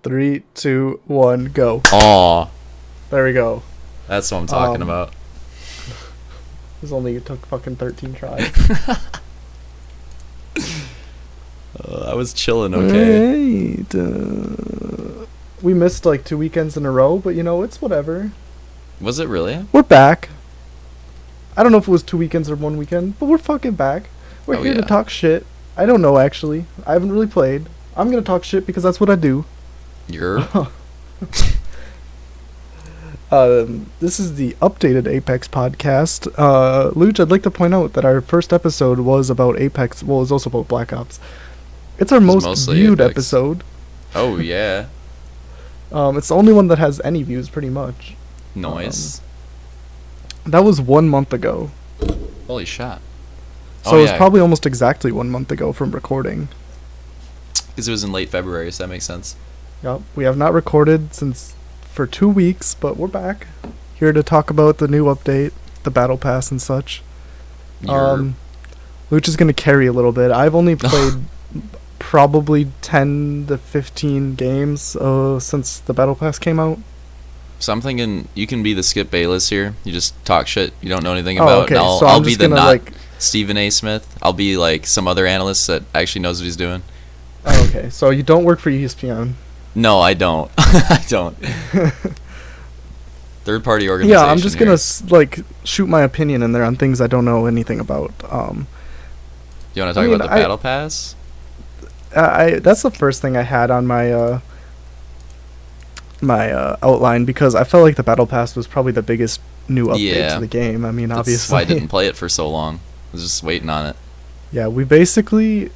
3, 2, 1, go. Aw, There we go. that's what I'm talking about. This only took fucking 13 tries. I was chilling, okay. Right. We missed like 2 weekends in a row, but it's whatever. Was it really? We're back. I don't know if it was 2 weekends or 1 weekend, but we're fucking back. We're here to talk shit. I don't know, actually. I haven't really played. I'm gonna talk shit because that's what I do. This is the updated Apex podcast. Looch, I'd like to point out that our first episode was about Apex. Well, it was also about Black Ops. It's our most viewed episode. Oh, yeah. It's the only one that has any views, pretty much. Nice. That was 1 month ago. Holy shit. So it was probably almost exactly 1 month ago from recording. Because it was in late February, so that makes sense. Yep. We have not recorded for 2 weeks, but we're back. Here to talk about the new update, the Battle Pass and such. Looch is going to carry a little bit. I've only played probably 10 to 15 games since the Battle Pass came out. So I'm thinking you can be the Skip Bayless here. You just talk shit you don't know anything about. Okay. And I'll, so I'll I'm be just the Stephen A. Smith. I'll be like some other analyst that actually knows what he's doing. Oh, okay. So you don't work for ESPN. No, I don't. I don't. Third-party organization. Yeah, I'm just going to shoot my opinion in there on things I don't know anything about. You want to talk about the Battle Pass? That's the first thing I had on my outline, because I felt like the Battle Pass was probably the biggest new update to the game. I mean, obviously. That's why I didn't play it for so long. I was just waiting on it. Yeah, we basically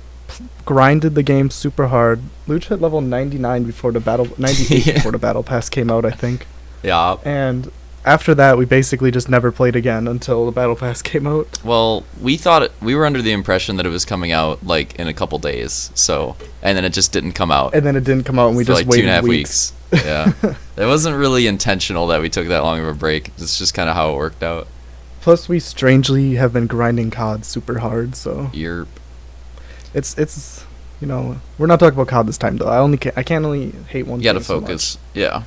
grinded the game super hard. Looch hit level 99 before the 98 before the Battle Pass came out, I think. Yeah. And after that, we basically just never played again until the Battle Pass came out. Well, we were under the impression that it was coming out like in a couple days. So, and then it just didn't come out. And then it didn't come out, and we just waited 2.5 weeks. Yeah. It wasn't really intentional that we took that long of a break. It's just kind of how it worked out. Plus, we strangely have been grinding COD super hard, so it's we're not talking about COD this time though. I can't only hate one. You gotta focus. Yeah.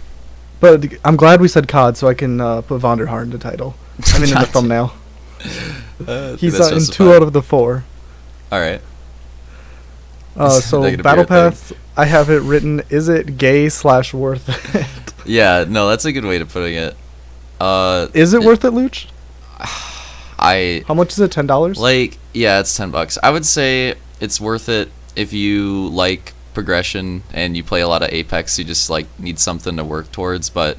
But I'm glad we said COD, so I can put Vonderhaar in the title. I mean, in the thumbnail. He's in 2 out of the 4. All right. So Battle Pass, I have it written. Is it gay / worth it? Yeah. No, that's a good way to putting it. Is it worth it, Looch? How much is it? $10? Yeah, it's $10. I would say it's worth it if you like progression and you play a lot of Apex. You just need something to work towards. But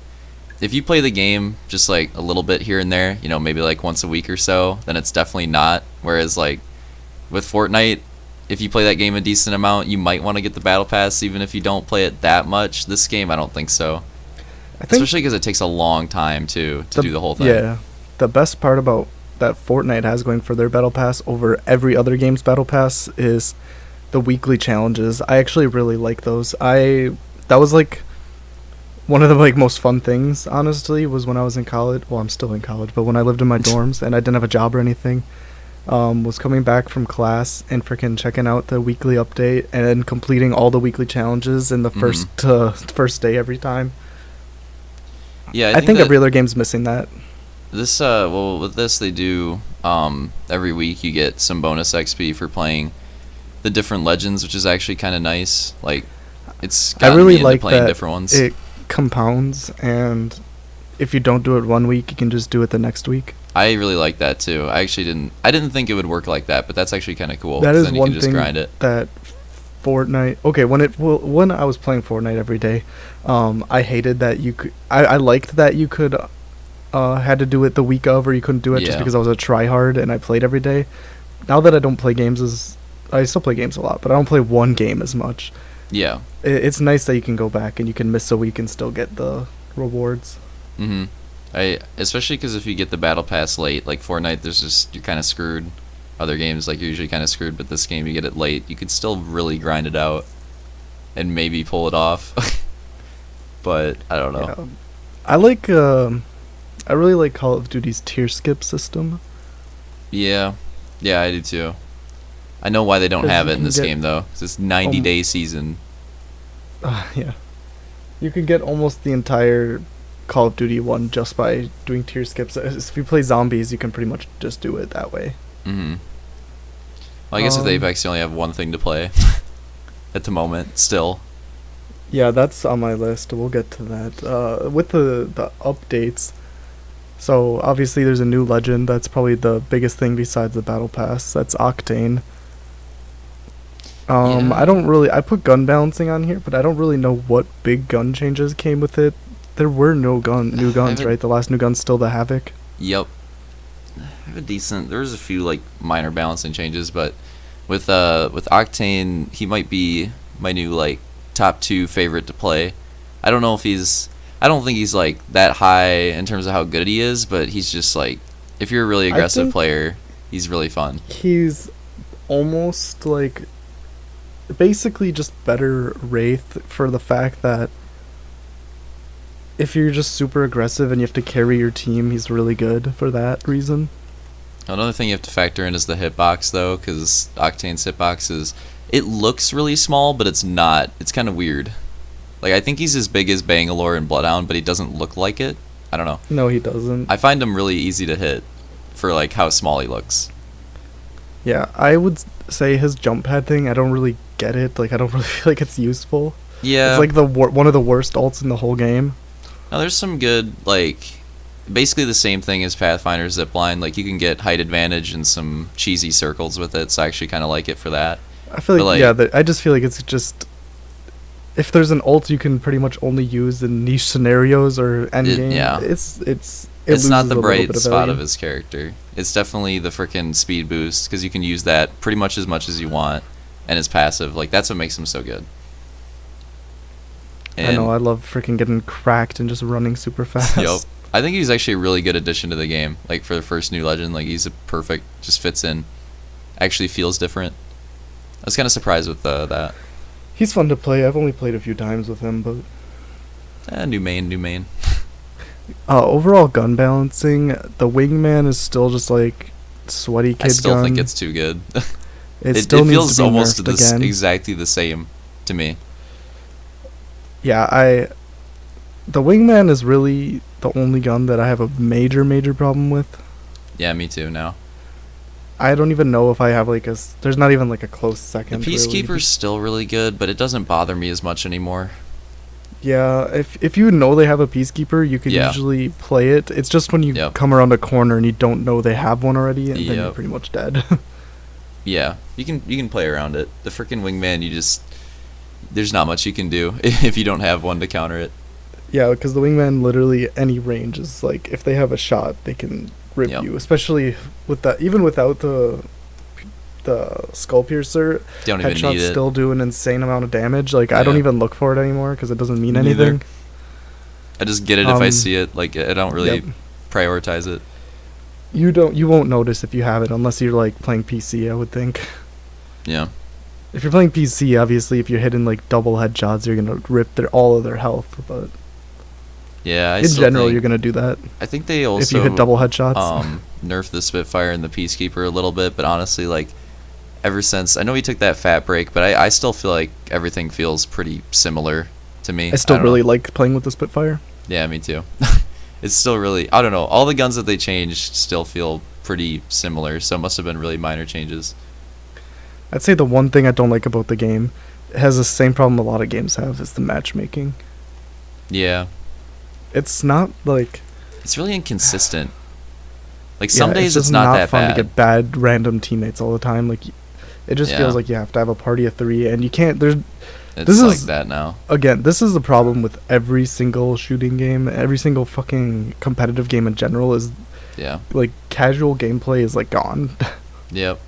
if you play the game just a little bit here and there, maybe once a week or so, then it's definitely not. Whereas with Fortnite, if you play that game a decent amount, you might want to get the Battle Pass even if you don't play it that much. This game, I don't think so. Especially because it takes a long time to do the whole thing. Yeah, the best part about that Fortnite has going for their Battle Pass over every other game's Battle Pass is the weekly challenges. I actually really like those. That was one of the most fun things, honestly, was when I was in college. Well, I'm still in college, but when I lived in my dorms and I didn't have a job or anything, was coming back from class and freaking checking out the weekly update and then completing all the weekly challenges in the first day every time. Yeah, I think every other game's missing that. This with this they do every week you get some bonus XP for playing the different legends, which is actually kind of nice. It's gotten me into playing different ones. It compounds, and if you don't do it 1 week, you can just do it the next week. I really like that too. I didn't think it would work like that, but that's actually kind of cool. That is then you one can just thing grind it. That Fortnite. Okay, when I was playing Fortnite every day, I hated that you could. I liked that you could had to do it the week of, or you couldn't do it just because I was a tryhard and I played every day. Now that I don't play games I still play games a lot, but I don't play one game as much. Yeah. It's nice that you can go back and you can miss a week and still get the rewards. Mhm. Especially because if you get the Battle Pass late, like Fortnite, you're kind of screwed. Other games, you're usually kind of screwed, but this game, you get it late, you could still really grind it out and maybe pull it off. But I don't know. Yeah. I really like Call of Duty's tier skip system. Yeah, I do too. I know why they don't have it in this game though, 'cause it's 90-day season. Yeah. You can get almost the entire Call of Duty one just by doing tier skips. If you play zombies, you can pretty much just do it that way. Mm-hmm. Well, I guess with Um, Apex, you only have one thing to play at the moment, still. Yeah, that's on my list. We'll get to that. With the updates, so obviously there's a new legend. That's probably the biggest thing besides the battle pass. That's Octane. I Yeah. don't really. I put gun balancing on here, but I don't really know what big gun changes came with it. There were no new I guns, have a, right? The last new gun's still the Havoc. yep. I have a decent. There's a few like minor balancing changes, but with Octane, he might be my new like top two favorite to play. I don't know if he's. I don't think he's like that high in terms of how good he is, but he's just like if you're a really I aggressive think player, he's really fun. he's almost like basically just better Wraith for the fact that if you're just super aggressive and you have to carry your team, he's really good for that reason. Another thing you have to factor in is the hitbox, though, because Octane's hitbox is. It looks really small, but it's not. It's kind of weird. Like, I think he's as big as Bangalore and Bloodhound, but he doesn't look like it. I don't know. No, he doesn't. I find him really easy to hit for, like, how small he looks. Yeah, I would say his jump pad thing, I don't really get it. Like, I don't really feel like it's useful. Yeah. It's like one of the worst ults in the whole game. Now, there's some good, like. Basically the same thing as Pathfinder's Zipline. Like, you can get height advantage and some cheesy circles with it, so I actually kind of like it for that. I feel But, like, like yeah, I just feel like it's just if there's an ult you can pretty much only use in niche scenarios or endgame. yeah. It's It's not the a little bright bit of spot value. of his character. It's definitely the frickin' speed boost, because you can use that pretty much as you want, and his passive. Like, that's what makes him so good. I know, And, I love freaking getting cracked and just running super fast. yup. I think he's actually a really good addition to the game. Like, for the first new legend, like, he's a perfect, just fits in. Actually feels different. I was kind of surprised with that. He's fun to play. I've only played a few times with him, but New main. overall gun balancing, the wingman is still just like sweaty kid I still gun. think it's too good. It It still needs feels to be almost nerfed again. exactly the same to me. Yeah, the wingman is really the only gun that I have a major problem with. Yeah, me too now. I don't even know if I have like there's not even like a close The second. Peacekeeper's really. still really good, but it doesn't bother me as much anymore. Yeah, if you know they have a peacekeeper, you can Yeah. usually play it. It's just when you Yep. come around a corner and you don't know they have one already, and then you're Yep. pretty much dead. Yeah, you can play around it. The freaking wingman, there's not much you can do if you don't have one to counter it. Yeah, because the wingman literally any range is like if they have a shot, they can rip Yep. you. Especially with that, even without the skull piercer, Don't even need headshots it. still do an insane amount of damage. Like I don't Yeah. even look for it anymore because it doesn't mean Neither. anything. I just get it if I Um, see it. Like, I don't really Yep. prioritize it. You won't notice if you have it unless you're like playing PC, I would think. Yeah. If you're playing PC, obviously if you're hitting like double headshots, you're gonna rip all of their health. But Yeah, in general, you're gonna do that I think they also if you hit double headshots. nerfed the Spitfire and the Peacekeeper a little bit, but honestly, like, ever since I know he took that fat break, but I still feel like everything feels pretty similar to me. I still don't know. really like playing with the Spitfire. Yeah, me too. It's still really, I don't know, all the guns that they changed still feel pretty similar, so it must have been really minor changes. I'd say the one thing I don't like about the game, it has the same problem a lot of games have, is the matchmaking. Yeah, It's not like it's really inconsistent. Like, yeah, some days just it's not that fun bad. to get bad random teammates all the time. Like it just Yeah. feels like you have to have a party of 3, and you can't. There's It's this like is- that now. again, this is the problem with every single shooting game, every single fucking competitive game in general is Yeah. like casual gameplay is like gone. Yep.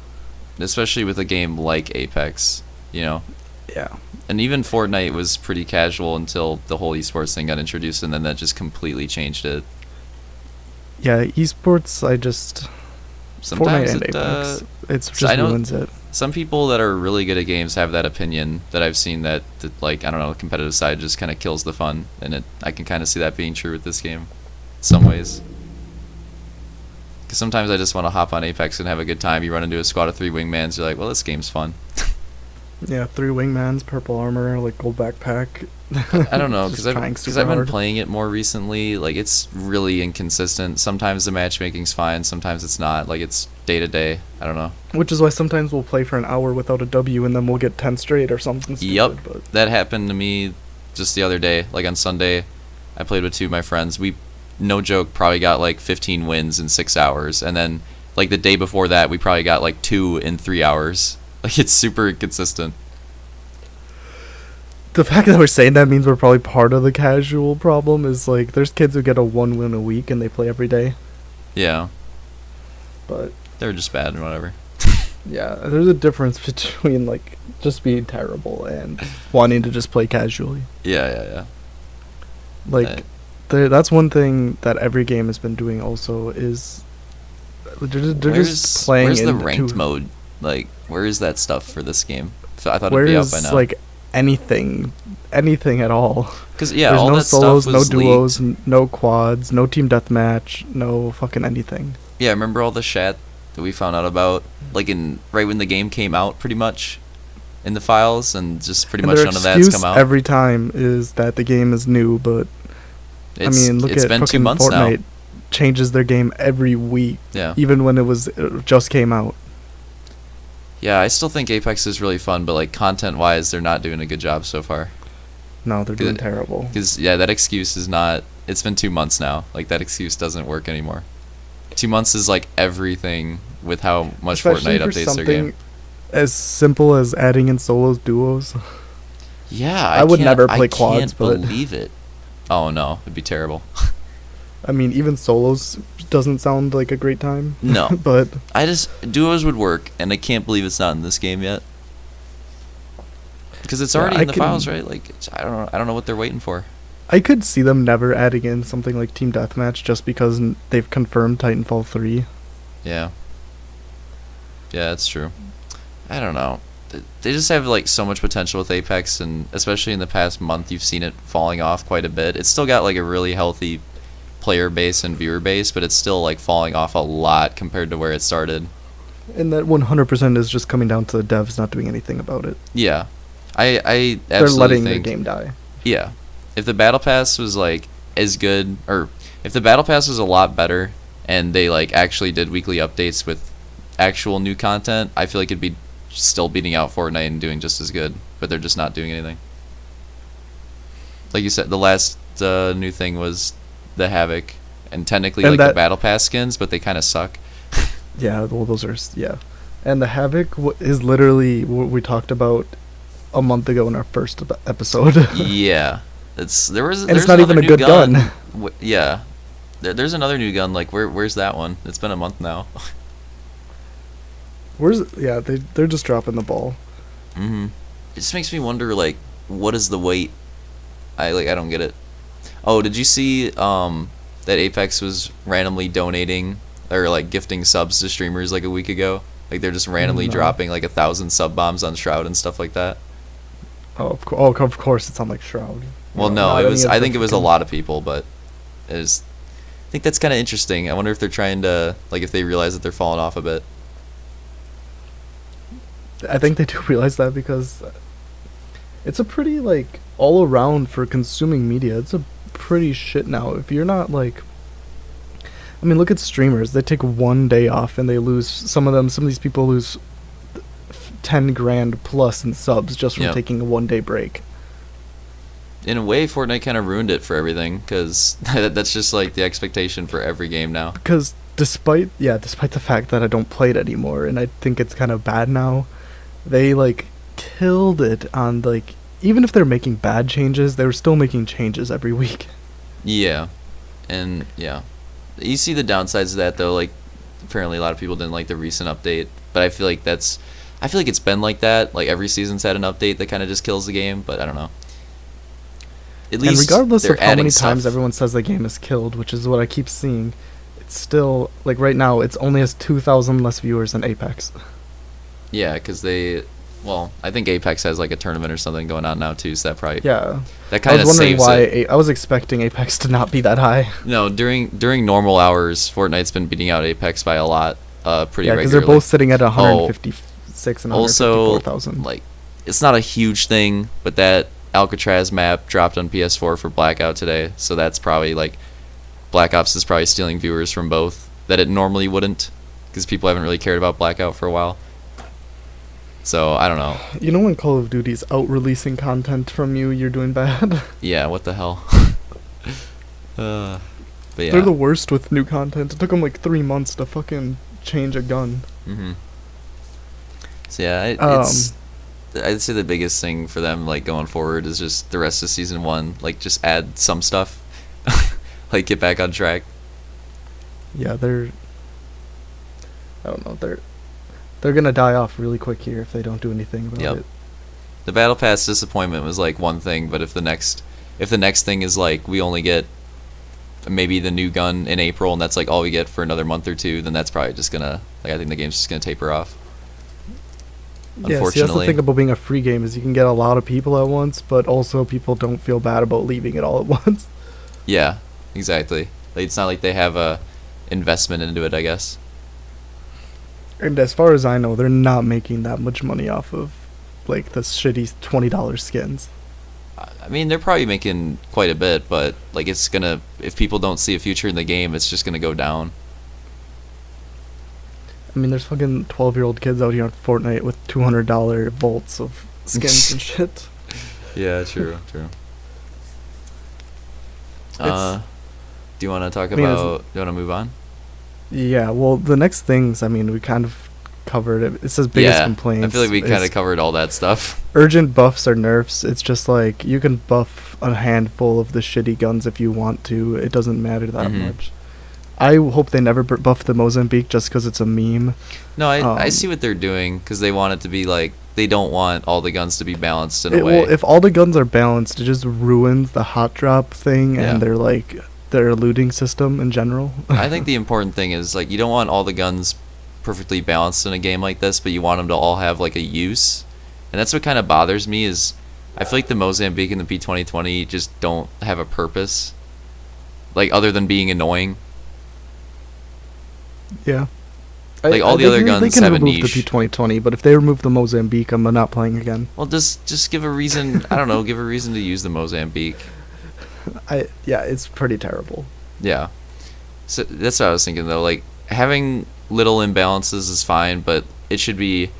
Especially with a game like Apex, you know. Yeah. And even Fortnite was pretty casual until the whole esports thing got introduced, and then that just completely changed it. Yeah, esports, I just Sometimes Fortnite and it, Apex, it's so I just know ruins it. some people that are really good at games have that opinion that I've seen that like, I don't know, the competitive side just kind of kills the fun, and I can kind of see that being true with this game, in some ways. Because sometimes I just want to hop on Apex and have a good time. You run into a squad of 3 wingmans, you're like, well, this game's fun. Yeah, 3 wingmans, purple armor, like gold backpack. I don't know, Just trying because super I've been hard. playing it more recently. Like it's really inconsistent. Sometimes the matchmaking's fine, sometimes it's not. Like it's day to day. I don't know. Which is why sometimes we'll play for an hour without a W and then we'll get 10 straight or something Yep, stupid. But that happened to me just the other day. Like on Sunday, I played with two of my friends. We, no joke, probably got like 15 wins in 6 hours, and then like the day before that, we probably got like 2 in 3 hours. Like it's super inconsistent. the fact that we're saying that means we're probably part of the casual problem is like there's kids who get a 1 win a week and they play every day. Yeah, But they're just bad and whatever. yeah, there's a difference between like just being terrible and wanting to just play casually. Yeah. Like that's one thing that every game has been doing also is they're just playing Where's the into ranked mode? Like, where is that stuff for this game? So I thought it'd where be out by is now. like anything at all. Because yeah, There's all no that solos, stuff no was duos, leaked. no quads, no team deathmatch, no fucking anything. Yeah, remember all the chat that we found out about, like in right when the game came out, pretty much, in the files, and just pretty And much their none of that's excuse come out. every time is that the game is new, but look It's at been 2 fucking months Fortnite now. changes their game every week, Yeah, even when it just came out. yeah. I still think Apex is really fun, but like content-wise, they're not doing a good job so far. No, they're doing Good. terrible. Because yeah, that excuse is not. It's been 2 months now. Like that excuse doesn't work anymore. 2 months is like everything with how much Especially Fortnite for updates their game. something as simple as adding in solos, duos. Yeah, I would can't- never play I quads, can't but- believe it. Oh no, it'd be terrible. I mean, even solos doesn't sound like a great time. No. But I just duos would work, and I can't believe it's not in this game yet. Because it's Yeah, already I in the can- files, right? Like I don't know. I don't know what they're waiting for. I could see them never adding in something like team deathmatch just because they've confirmed Titanfall 3. Yeah. Yeah, that's true. I don't know. They just have like so much potential with Apex, and especially in the past month, you've seen it falling off quite a bit. It's still got like a really healthy player base and viewer base, but it's still like falling off a lot compared to where it started. And that 100% is just coming down to the devs not doing anything about it. Yeah, I They're absolutely letting think their game die. yeah, if the battle pass was like as good, or if the battle pass was a lot better, and they like actually did weekly updates with actual new content, I feel like it'd be still beating out Fortnite and doing just as good. But they're just not doing anything. Like you said, the last new thing was the Havoc, and technically And like the that- battle pass skins, but they kind of suck. Yeah, well, those are yeah. And the Havoc is literally what we talked about a month ago in our first episode. Yeah, there's it's there's not even another a new good gun. Yeah, there's another new gun. Like where's that one? It's been a month now. They're just dropping the ball. Mm-hmm. It just makes me wonder, like, what is the wait? I don't get it. Oh, did you see that Apex was randomly donating or like gifting subs to streamers like a week ago? Like they're just randomly No. dropping like 1,000 sub bombs on Shroud and stuff like that. Of course, it's on like Shroud. Well, You no, know, it not was. any of I the think it was a fucking- lot of people, but it is. I think that's kind of interesting. I wonder if they're trying to like if they realize that they're falling off a bit. I think they do realize that because it's a pretty like all around for consuming media. It's a pretty shit now. If you're not like, I mean, look at streamers. They take one day off and they lose. Some of these people lose 10 grand plus in subs just from Yep. taking a 1 day break. In a way, Fortnite kind of ruined it for everything because that's just like the expectation for every game now. Because despite the fact that I don't play it anymore and I think it's kind of bad now, they like killed it on like, even if they're making bad changes, they were still making changes every week. Yeah, and yeah, you see the downsides of that though. Like, apparently a lot of people didn't like the recent update, but I feel like it's been like that. Like every season's had an update that kind of just kills the game. But I don't know. At And regardless they're of how many adding times stuff. everyone says the game is killed, which is what I keep seeing, it's still like right now it's only has 2,000 less viewers than Apex. Yeah, because well, I think Apex has like a tournament or something going on now too. So that probably Yeah, that I kind of was wondering saves why it. I was expecting Apex to not be that high. No, during normal hours, Fortnite's been beating out Apex by a lot, pretty Yeah, because regularly. they're both sitting at 156 and Also, 154,000. like it's not a huge thing, but that Alcatraz map dropped on PS4 for Blackout today, so that's probably like Black Ops is probably stealing viewers from both that it normally wouldn't, because people haven't really cared about Blackout for a while. So I don't know. You know when Call of Duty's out releasing content from you, you're doing bad. Yeah, what the hell. But yeah. They're the worst with new content. It took them like 3 months to fucking change a gun. So yeah, it's I'd say the biggest thing for them like going forward is just the rest of season 1, like just add some stuff, like get back on track. Yeah, I don't know, they're gonna die off really quick here if they don't do anything about it. The Battle Pass disappointment was like one thing, but if the next thing is like we only get maybe the new gun in April and that's like all we get for another month or two, then that's probably just gonna, like, I think the game's just gonna taper off. Yeah, see, that's the thing about being a free game is you can get a lot of people at once, but also people don't feel bad about leaving it all at once. Yeah, exactly. Like, it's not like they have a investment into it, I guess. And as far as I know, they're not making that much money off of like the shitty $20 skins. I mean, they're probably making quite a bit, but like it's gonna, if people don't see a future in the game, it's just gonna go down. I mean, there's fucking 12-year-old kids out here on Fortnite with $200 vaults of skins and shit. Yeah, true. Do you want to talk about? Do you want to move on? Yeah. Well, the next things, I mean, we kind of covered it. It says biggest complaints. I feel like we kind of covered all that stuff. Urgent buffs or nerfs. It's just like you can buff a handful of the shitty guns if you want to. It doesn't matter that much. I hope they never buff the Mozambique just because it's a meme. No, I see what they're doing because they want it to be like, they don't want all the guns to be balanced in a way. Well, if all the guns are balanced, it just ruins the hot drop thing and their looting system in general. I think the important thing is like you don't want all the guns perfectly balanced in a game like this, but you want them to all have like a use. And that's what kind of bothers me is I feel like the Mozambique and the P2020 just don't have a purpose, like other than being annoying. Yeah. Like all the other guns have a niche. They can remove the P2020, but if they remove the Mozambique, I'm not playing again. Well, just give a reason. I don't know. Give a reason to use the Mozambique. It's pretty terrible. Yeah. So that's what I was thinking though. Like having little imbalances is fine, but it should be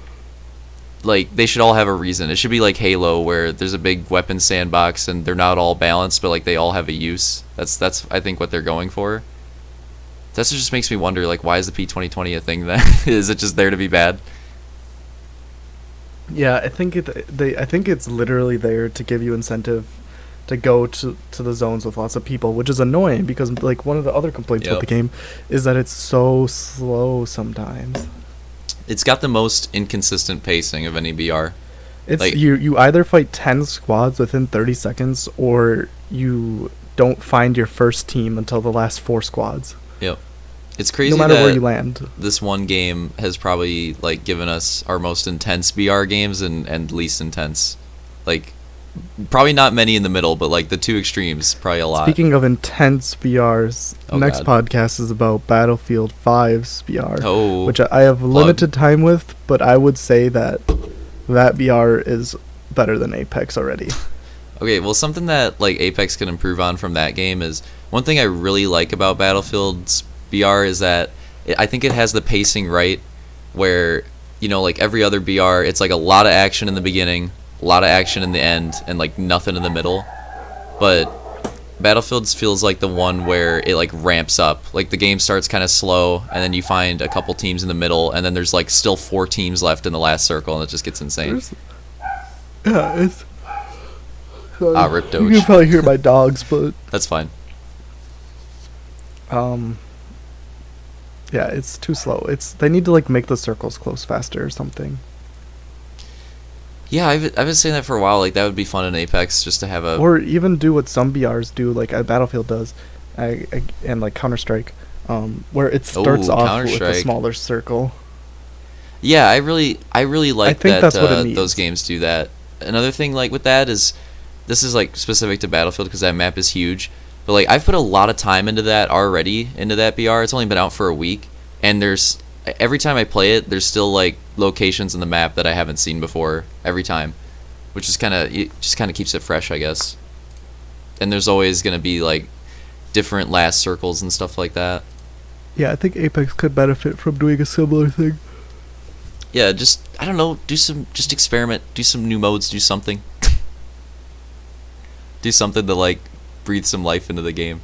like they should all have a reason. It should be like Halo, where there's a big weapon sandbox and they're not all balanced, but like they all have a use. That's I think what they're going for. That just makes me wonder, like, why is the P2020 a thing then? Is it just there to be bad? Yeah, I think it's literally there to give you incentive to go to the zones with lots of people, which is annoying because like one of the other complaints about the game is that it's so slow sometimes. It's got the most inconsistent pacing of any BR. It's like, you either fight 10 squads within 30 seconds or you don't find your first team until the last 4 squads. Yep. It's crazy no matter that where you land. This one game has probably like given us our most intense BR games and least intense. Like probably not many in the middle, but like the two extremes, probably a lot. Speaking of intense BRs, next podcast is about Battlefield 5's BR, which I have limited time with, but I would say that BR is better than Apex already. Okay, well, something that like Apex can improve on from that game is one thing I really like about Battlefield's BR is that I think it has the pacing right, where like every other BR, it's like a lot of action in the beginning, a lot of action in the end, and like nothing in the middle. But Battlefield's feels like the one where it like ramps up. Like the game starts kind of slow, and then you find a couple teams in the middle, and then there's like still 4 teams left in the last circle, and it just gets insane. It's. Rip Doge. You can probably hear my dogs, but that's fine. Yeah, it's too slow. They need to like make the circles close faster or something. Yeah, I've been saying that for a while. Like that would be fun in Apex just to have a, or even do what some BRs do, like Battlefield does, and like Counter-Strike, where it starts off with a smaller circle. Yeah, I really like that. That's what it needs. Those games do that. Another thing like with that is, this is like specific to Battlefield because that map is huge. But like I've put a lot of time into that already, into that BR. It's only been out for a week, and every time I play it, there's still like locations in the map that I haven't seen before every time. which is it just kind of keeps it fresh, I guess. And there's always gonna be like different last circles and stuff like that. Yeah, I think Apex could benefit from doing a similar thing. Yeah, just I don't know, just experiment, do some new modes, do something. Do something to like breathe some life into the game.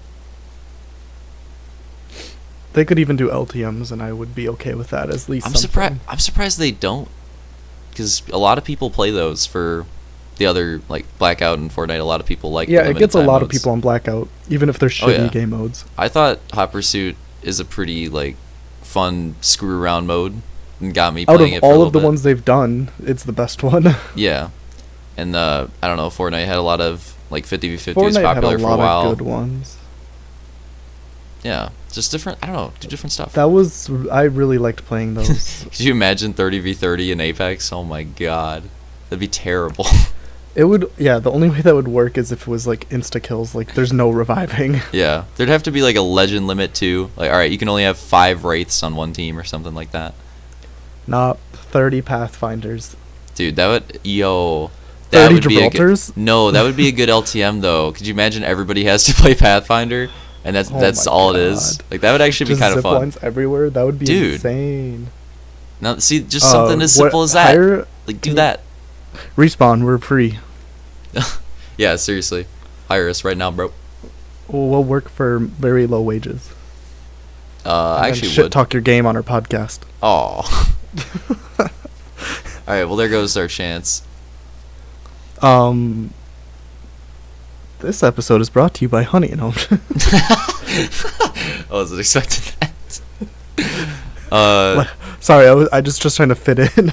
They could even do LTMs, and I would be okay with that. At least I'm surprised they don't, because a lot of people play those for the other like Blackout and Fortnite. A lot of people like. Yeah, the it gets a limited lot time of people on Blackout, even if they're shitty game modes. I thought Hot Pursuit is a pretty like fun screw around mode, and got me playing it for a little bit. Out of all of the ones they've done, it's the best one. Yeah, and I don't know, Fortnite had a lot of like 50v50s Fortnite popular had a for a lot while. of good ones. Yeah, just different. I don't know, do different stuff. I really liked playing those. Could you imagine 30v30 in Apex? Oh my god, that'd be terrible. It would, yeah. The only way that would work is if it was like insta kills. Like, there's no reviving. Yeah, there'd have to be like a legend limit too. Like, all right, you can only have 5 wraiths on one team or something like that. Not 30 Pathfinders. Dude, that would 30 would be a Gibraltars? no, that would be a good LTM though. Could you imagine everybody has to play Pathfinder, and that's my all it is? God. Like, that would actually Just be kind of zip fun. lines everywhere. That would be Dude. insane. Now, see, just something as simple as that. Like, do that. Respawn, we're free. Yeah, seriously, hire us right now, bro. We'll work for very low wages. I And actually shit would. talk your game on our podcast. Oh. All right, well, there goes our chance. This episode is brought to you by Honey and Home. I wasn't expecting that. Sorry, I just trying to fit in.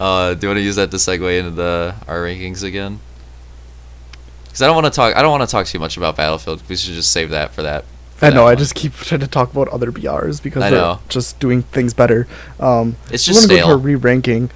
Do you want to use that to segue into our rankings again? Because I don't want to talk too much about Battlefield. We should just save that for that. I know. I just keep trying to talk about other BRs because they're just doing things better. It's just stale. We're stale. going to re-ranking.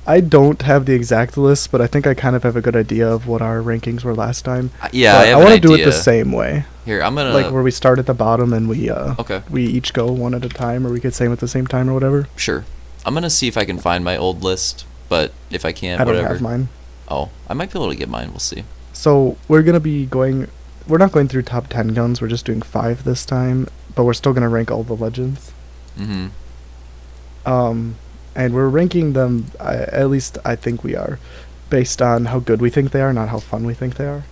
I don't have the exact list, but I think I kind of have a good idea of what our rankings were last time. Yeah, but I want to do it idea. the same way. Here, I'm gonna like where we start at the bottom and we okay. we each go one at a time, or we could say them at the same time or whatever. Sure. I'm gonna see if I can find my old list, but if I can't, I don't whatever. have mine. Oh, I might be able to get mine. We'll see. So we're gonna be going. We're not going through top 10 guns. We're just doing 5 this time, but we're still gonna rank all the legends. Mm-hmm. And we're ranking them. At least I think we are, based on how good we think they are, not how fun we think they are.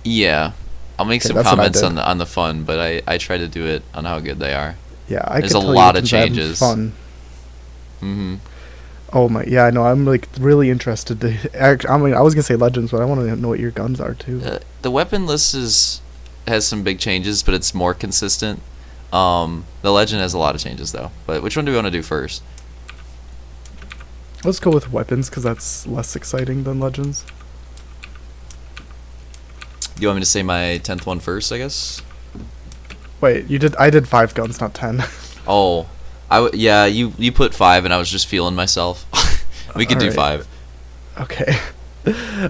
Yeah, I'll make some that's what I comments did. on the fun, but I try to do it on how good they are. Yeah, I There's could a tell lot you of since I'm having changes. Fun. Mm-hmm. Oh my, yeah, I know. I'm like really interested to. I mean, I was gonna say legends, but I want to know what your guns are too. The weapon list has some big changes, but it's more consistent. The legend has a lot of changes though. But which one do we want to do first? Let's go with weapons because that's less exciting than legends. Do you want me to say my 10th one first? I guess. Wait, you did? I did 5 guns, not 10. Oh, yeah. You put 5, and I was just feeling myself. We could do Alright. 5. Okay.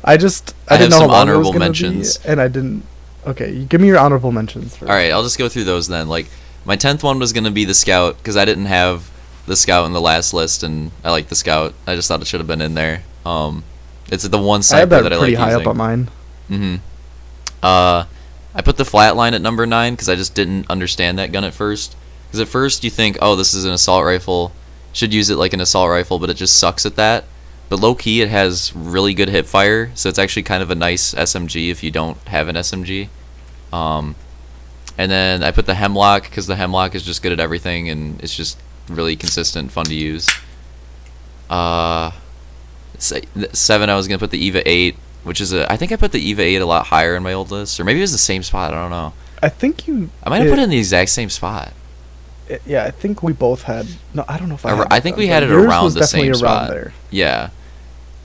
I have didn't know some how long it was honorable gonna mentions. be, and I didn't. Okay, you give me your honorable mentions first. All right, I'll just go through those then. Like, my 10th one was gonna be the scout because I didn't have the scout in the last list, and I like the scout. I just thought it should have been in there. It's the one I had sniper that that I pretty like high using. up on mine. Mm-hmm. I put the flatline at number 9 because I just didn't understand that gun at first. Because at first you think, oh, this is an assault rifle, should use it like an assault rifle, but it just sucks at that. But low key, it has really good hip fire, so it's actually kind of a nice SMG if you don't have an SMG. And then I put the Hemlock because the Hemlock is just good at everything and it's just really consistent, fun to use. 7, I was gonna put the Eva 8. Which is I think I put the Eva 8 a lot higher in my old list, or maybe it was the same spot. I don't know. I think you. I might have put it in the exact same spot. Yeah, I think we both had. No, I don't know if I. Had I think we had it yours around was the definitely same around spot. there. Yeah.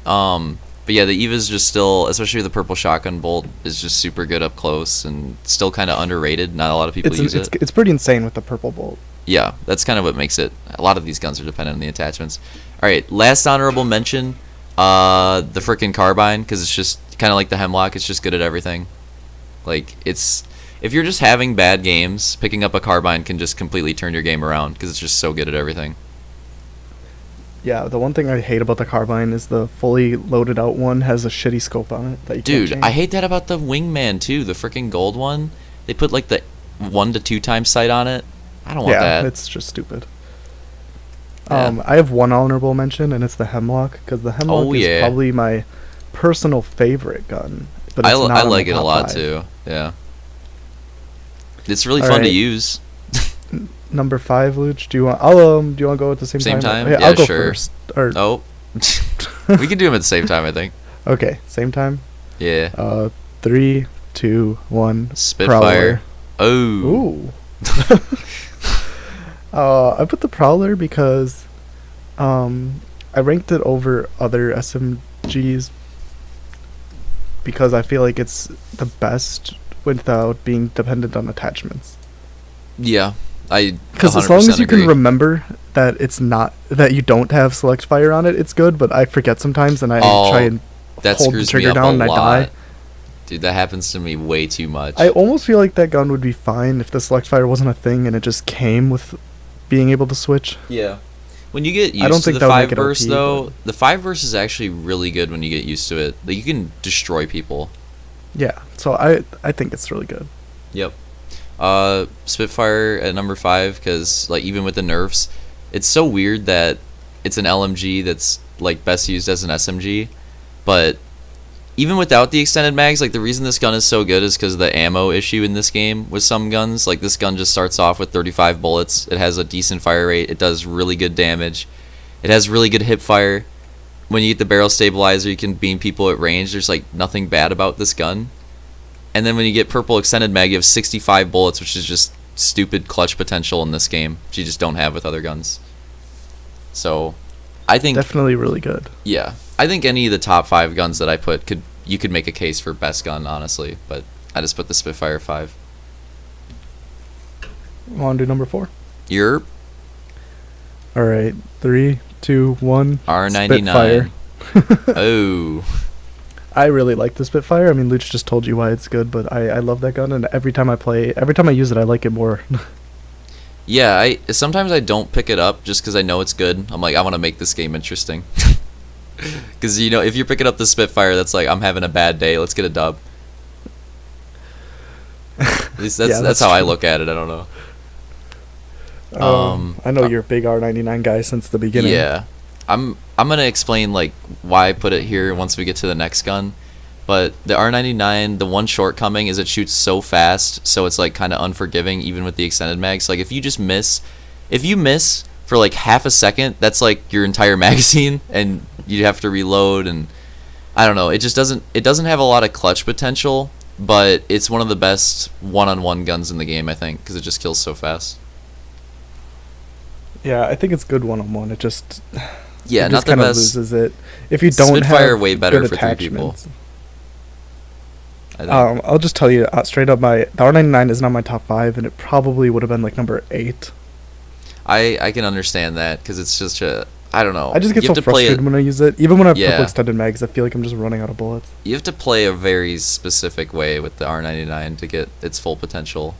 But yeah, the Eva's just still, especially the purple shotgun bolt, is just super good up close and still kind of underrated. Not a lot of people use it. It's pretty insane with the purple bolt. Yeah, that's kind of what makes it. A lot of these guns are dependent on the attachments. All right, last honorable mention, the frickin' carbine, because it's just kind of like the Hemlock. It's just good at everything. Like, if you're just having bad games, picking up a carbine can just completely turn your game around because it's just so good at everything. Yeah, the one thing I hate about the carbine is the fully loaded out one has a shitty scope on it that you can't Dude, change. I hate that about the wingman too. The freaking gold one. They put like the 1 to 2 times sight on it. I don't want Yeah, that. it's just stupid. Yeah. I have one honorable mention, and it's the Hemlock, because the Hemlock Oh, is yeah. probably my personal favorite gun. But I it's not I on my like it a top lot 5. too. Yeah. It's really All fun to right. use. Number 5, Luch. Do you want? Do you want to go at the same time? Same time? Hey, Yeah, I'll go sure. first. Or Oh. We can do them at the same time, I think. okay, same time. Yeah. 3, 2, 1. Spitfire. Oh. Ooh. I put the Prowler because I ranked it over other SMGs because I feel like it's the best without being dependent on attachments. Yeah. I Because as long as you agree. can remember that it's not that you don't have select fire on it, it's good. But I forget sometimes, and I try and that hold the screws me trigger up down, a and I lot. die. Dude, that happens to me way too much. I almost feel like that gun would be fine if the select fire wasn't a thing and it just came with being able to switch. Yeah. When you get I don't used to think the that would make 5 it burst, OP, though, but- the 5 burst is actually really good when you get used to it. Like, you can destroy people. Yeah, so I think it's really good. Yep. Spitfire at number 5, because, like, even with the nerfs, it's so weird that it's an LMG that's, like, best used as an SMG. But even without the extended mags, like, the reason this gun is so good is because of the ammo issue in this game with some guns. Like, this gun just starts off with 35 bullets. It has a decent fire rate. It does really good damage. It has really good hip fire. When you get the barrel stabilizer, you can beam people at range. There's, like, nothing bad about this gun. And then when you get purple extended mag, you have 65 bullets, which is just stupid clutch potential in this game, which you just don't have with other guns. So, I think Definitely really good. yeah, I think any of the top 5 guns that I put you could make a case for best gun, honestly. But I just put the Spitfire 5. Want to do number 4? Your All right, 3, 2, 1. R99. Spitfire. Oh, I really like the Spitfire. I mean, Luch just told you why it's good, but I love that gun, and every time I use it, I like it more. yeah. Sometimes I don't pick it up just because I know it's good. I'm like, I want to make this game interesting. Because, you know, if you're picking up the Spitfire, that's like, I'm having a bad day, let's get a dub. At least Yeah, that's how I true. look at it. I don't know. I know you're a big R99 guy since the beginning. Yeah, I'm gonna explain like why I put it here once we get to the next gun. But the R99, the one shortcoming is it shoots so fast, so it's like kind of unforgiving even with the extended mags. Like if you miss for like half a second, that's like your entire magazine, and you have to reload. And I don't know, it doesn't have a lot of clutch potential, but it's one of the best one-on-one guns in the game, I think, because it just kills so fast. Yeah, I think it's good one-on-one. It just Not the kind of best. loses it if you don't Spitfire have way better good for 3 people. attachments. I think. I'll just tell you straight up, the R99 is not my top 5, and it probably would have been like number 8. I can understand that because it's just I don't know. I just get You so have to play frustrated when I use it. Even when I have Yeah. purple extended mags, I feel like I'm just running out of bullets. You have to play a very specific way with the R99 to get its full potential.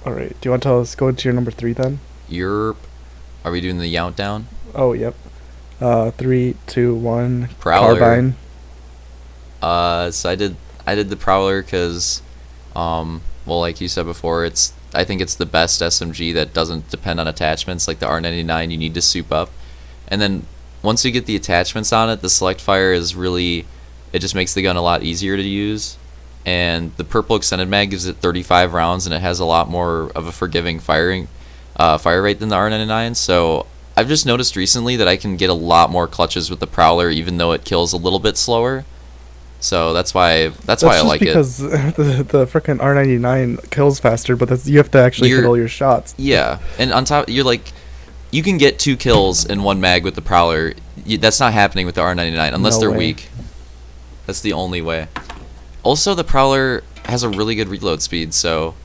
All right, do you want to go into your number 3 then? Are we doing the countdown? Oh, yep. 3, 2, 1. Prowler. Carbine. So I did the Prowler because, well, like you said before, I think it's the best SMG that doesn't depend on attachments. Like the R99, you need to soup up, and then once you get the attachments on it, the select fire is really, it just makes the gun a lot easier to use. And the purple extended mag gives it 35 rounds, and it has a lot more of a forgiving fire rate than the R99. So I've just noticed recently that I can get a lot more clutches with the Prowler, even though it kills a little bit slower. So that's why I like it. Because the frickin' R99 kills faster, but you have to actually hit all your shots. Yeah, and on top, you can get 2 kills in one mag with the Prowler. That's not happening with the R99 unless No they're way. weak. That's the only way. Also, the Prowler has a really good reload speed, so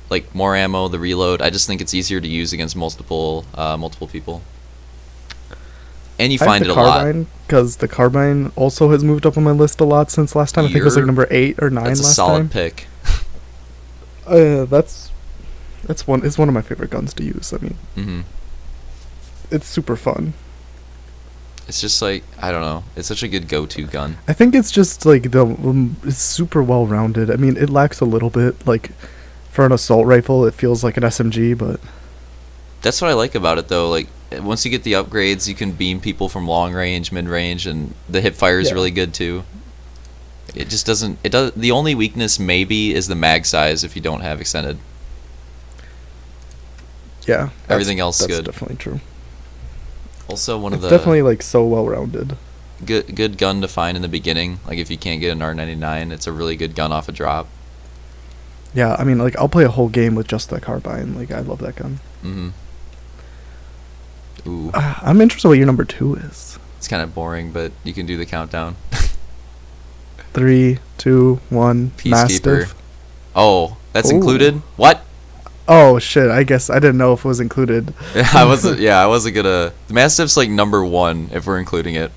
like more ammo, the reload. I just think it's easier to use against multiple people. And you find it a lot. Because the carbine also has moved up on my list a lot since last time. I think it was like number 8 or 9 That's a last solid time. pick. It's one of my favorite guns to use. I mean, Hmm. it's super fun. It's just like, I don't know. It's such a good go-to gun. I think it's just like it's super well rounded. I mean, it lacks a little bit. Like for an assault rifle, it feels like an SMG, but That's what I like about it, though. Like, once you get the upgrades, you can beam people from long range, mid range, and the hip fire is Yeah. really good too. It just doesn't. It does. The only weakness maybe is the mag size if you don't have extended. yeah, Everything else is that's good. definitely true. Also, one of It's the definitely like so well rounded. good gun to find in the beginning. Like, if you can't get an R99, it's a really good gun off a drop. Yeah, I mean, like I'll play a whole game with just the carbine. Like I love that gun. Mm-hmm. Ooh, I'm interested what your number 2 is. it's kind of boring, but you can do the countdown. 3, 2, 1. Peacekeeper. Mastiff. Oh, that's Ooh. included? What? Oh shit! I guess I didn't know if it was included. I wasn't gonna. The Mastiff's like number 1 if we're including it.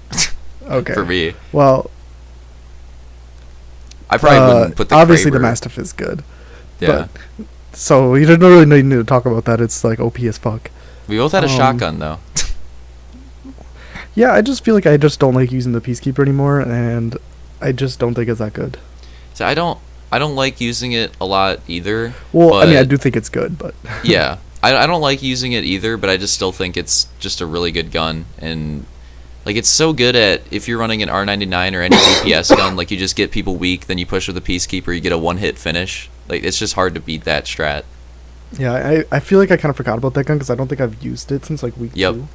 Okay. For me, Well, I probably wouldn't put the obviously the Kraber. Mastiff is good. Yeah, So you didn't really need to talk about that. It's like OP as fuck. we both had a shotgun though. Yeah, I just feel like I just don't like using the Peacekeeper anymore, and I just don't think it's that good. So I don't like using it a lot either. Well, I mean, I but- do think it's good, but Yeah, I don't like using it either, but I just still think it's just a really good gun, and like it's so good at if you're running an R99 or any DPS gun, like you just get people weak, then you push with a Peacekeeper, you get a one-hit finish. Like it's just hard to beat that strat. yeah, I feel like I kind of forgot about that gun because I don't think I've used it since like week Yep. 2.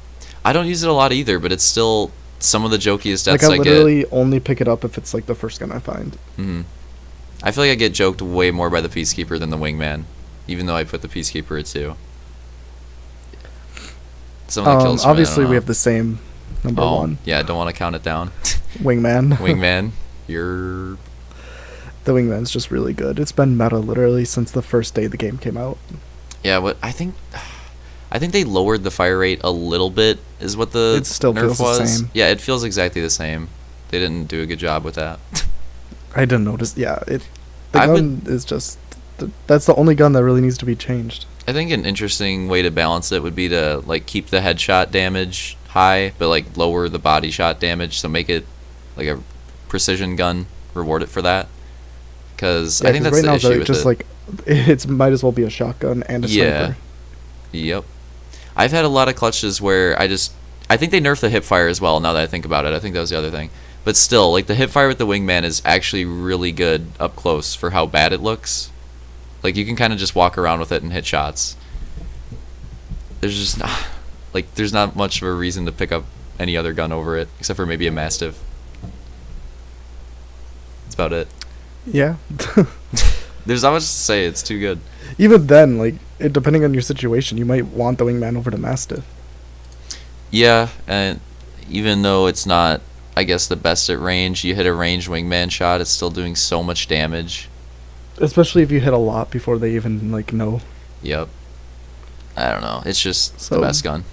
I don't use it a lot either, but it's still some of the jokiest Like deaths I I get. literally only pick it up if it's like the first gun I find. Hmm. I feel like I get joked way more by the Peacekeeper than the Wingman, even though I put the Peacekeeper at 2. Some of the kills. Obviously, we have the same number 1 Yeah, I don't want to count it down. wingman. Wingman, you're. The wingman's just really good. It's been meta literally since the first day the game came out. Yeah, what I think they lowered the fire rate a little bit. Is what the It still nerf feels the was. same. Yeah, it feels exactly the same. They didn't do a good job with that. I didn't notice. Yeah, the I gun is just. That's the only gun that really needs to be changed. I think an interesting way to balance it would be to like keep the headshot damage high, but like lower the body shot damage. So make it like a precision gun. Reward it for that. Because Yeah, I think 'cause that's right the now issue it's with just it. like it's might as well be a shotgun and a Yeah. sniper. Yep. I've had a lot of clutches where I think they nerfed the hip fire as well. Now that I think about it, I think that was the other thing. But still, like the hip fire with the Wingman is actually really good up close for how bad it looks. Like you can kind of just walk around with it and hit shots. There's just not, like there's not much of a reason to pick up any other gun over it except for maybe a Mastiff. That's about it. Yeah. There's not much to say. It's too good. Even then, like depending on your situation, you might want the wingman over the mastiff. Yeah, and even though it's not, I guess, the best at range, you hit a ranged Wingman shot, it's still doing so much damage. Especially if you hit a lot before they even like know. Yep. I don't know. It's just So- the best gun.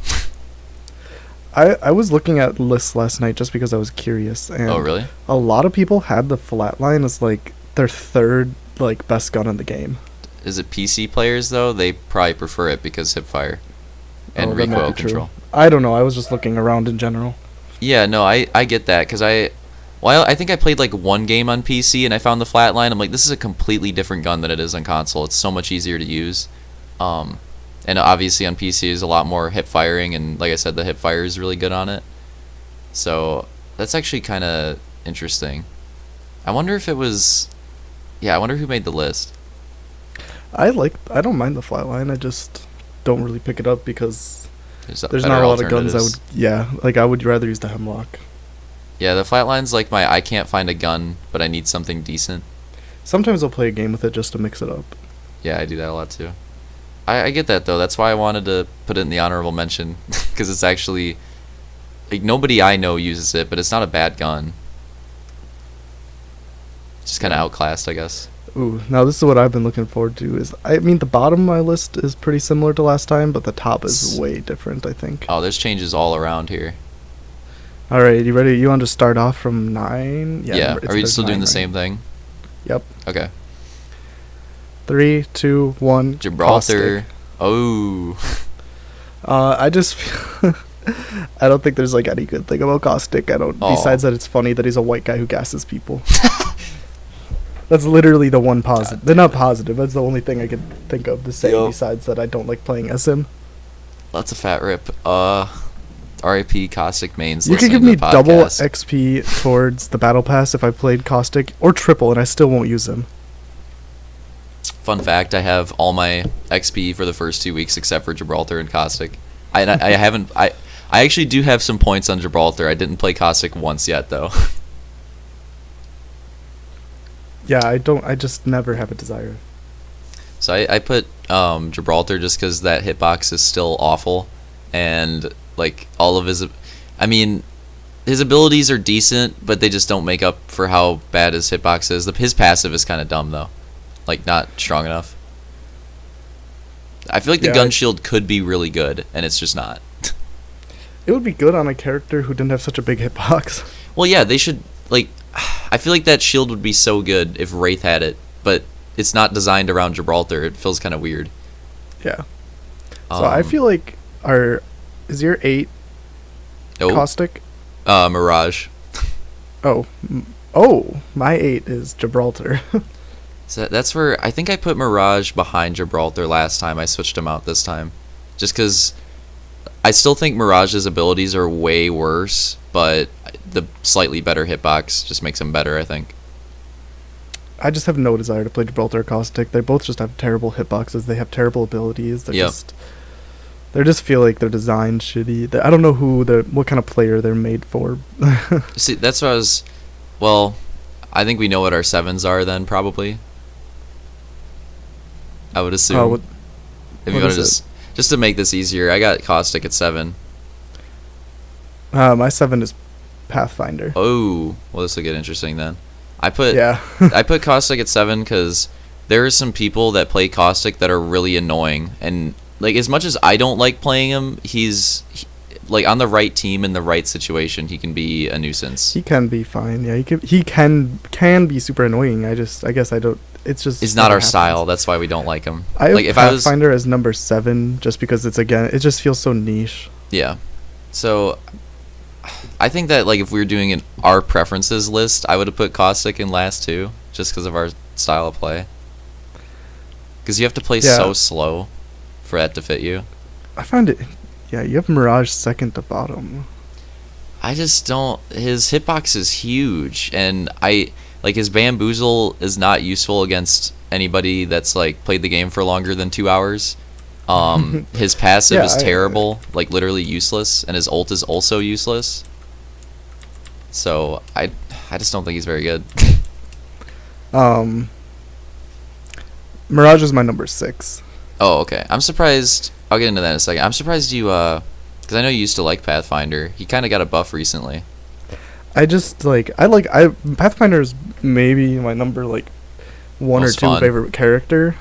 I was looking at lists last night just because I was curious, and Oh, really? a lot of people had the flatline as like their third like best gun in the game. Is it PC players, though? They probably prefer it because hipfire and Oh, that might recoil be true. control. I don't know. I was just looking around in general. Yeah, no, I get that because I think I played like one game on PC and I found the flatline. I'm like, this is a completely different gun than it is on console. It's so much easier to use. And obviously on PC is a lot more hip firing, and like I said, the hip fire is really good on it. So that's actually kind of interesting. I wonder if it was, I wonder who made the list. I don't mind the flatline. I just don't really pick it up because there's better not a lot of guns I alternatives. would. I would rather use the hemlock. Yeah, the flatline's like my I can't find a gun, but I need something decent. Sometimes I'll play a game with it just to mix it up. Yeah, I do that a lot too. I get that though. That's why I wanted to put it in the honorable mention because it's actually like nobody I know uses it, but it's not a bad gun. It's just kind of outclassed, I guess. Ooh, now this is what I've been looking forward to. I mean, the bottom of my list is pretty similar to last time, but the top is way different, I think. Oh, there's changes all around here. All right, you ready? You want to start off from 9? Yeah. Are you there's still doing 9, the right? same thing? Yep. Okay. 3, 2, 1. Gibraltar. Caustic. Oh. I just I don't think there's like any good thing about Caustic. I don't. Oh. Besides that, it's funny that he's a white guy who gasses people. That's literally the one positive. They're not positive. That's the only thing I could think of to say. Yup. Besides that, I don't like playing as him. That's a fat rip. R.I.P. Caustic mains. You could listening give to me the double podcast. XP towards the battle pass if I played Caustic, or triple, and I still won't use him. Fun fact: I have all my XP for the first 2 weeks except for Gibraltar and Caustic. I haven't. I actually do have some points on Gibraltar. I didn't play Caustic once yet though. Yeah, I don't. I just never have a desire. So I put Gibraltar just because that hitbox is still awful, and like all of his, I mean, his abilities are decent, but they just don't make up for how bad his hitbox is. His passive is kind of dumb though, like not strong enough. I feel like the Yeah, gun shield could be really good, and it's just not. It would be good on a character who didn't have such a big hitbox. Well, yeah, they should like. I feel like that shield would be so good if Wraith had it, but it's not designed around Gibraltar. It feels kind of weird. Yeah. So I feel like is your 8 oh, Caustic? Mirage. Oh, my 8 is Gibraltar. So that's where I think I put Mirage behind Gibraltar last time. I switched him out this time, just because I still think Mirage's abilities are way worse, but the slightly better hitbox just makes him better, I think. I just have no desire to play Gibraltar or Caustic. They both just have terrible hitboxes. They have terrible abilities. They just feel like they're designed shitty. I don't know what kind of player they're made for. See, that's what I was. Well, I think we know what our 7s are then, probably. I would assume. If you want to just to make this easier, I got Caustic at 7. My 7 is Pathfinder. Oh, well, this will get interesting then. I put Yeah. I put Caustic at 7 because there are some people that play Caustic that are really annoying, and like as much as I don't like playing him, like on the right team in the right situation, he can be a nuisance. He can be fine. Yeah, he can be super annoying. I guess I don't. It's not never our happens. style. That's why we don't like him. I have Like if I was Pathfinder as number 7 just because it just feels so niche. yeah. So I think that like if we were doing our preferences list, I would have put Caustic in last too, just because of our style of play. Because you have to play so slow for that to fit you. I find it. Yeah, you have Mirage second to bottom. I just don't. His hitbox is huge, and like his bamboozle is not useful against anybody that's like played the game for longer than 2 hours. His passive is terrible, like literally useless, and his ult is also useless. So I just don't think he's very good. Mirage is my number 6. Oh, okay. I'm surprised. I'll get into that in a second. I'm surprised you, because I know you used to like Pathfinder. He kind of got a buff recently. I just Pathfinder is maybe my number like 1 Most or 2 fun. favorite character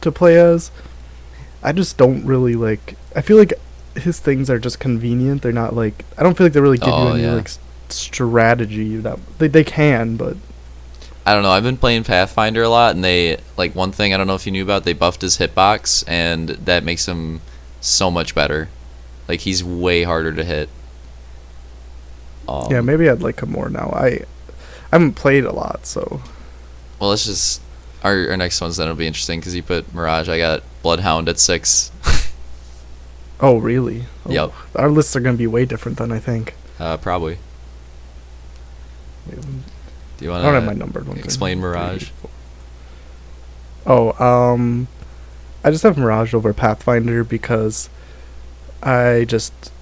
to play as. I just don't really like. I feel like his things are just convenient. They're not like. I don't feel like they really give you any like strategy that they can, but. I don't know. I've been playing Pathfinder a lot, and they like one thing I don't know if you knew about. They buffed his hitbox, and that makes him so much better. Like he's way harder to hit. Yeah, maybe I'd like him more now. I haven't played a lot, so. Well, let's just our next ones then will be interesting because you put Mirage. I got Bloodhound at 6. Oh really? Oh, Yep. Our lists are gonna be way different than I think. Probably. Do you want I don't have my number. explain Mirage? Oh, I just have Mirage over Pathfinder because I just,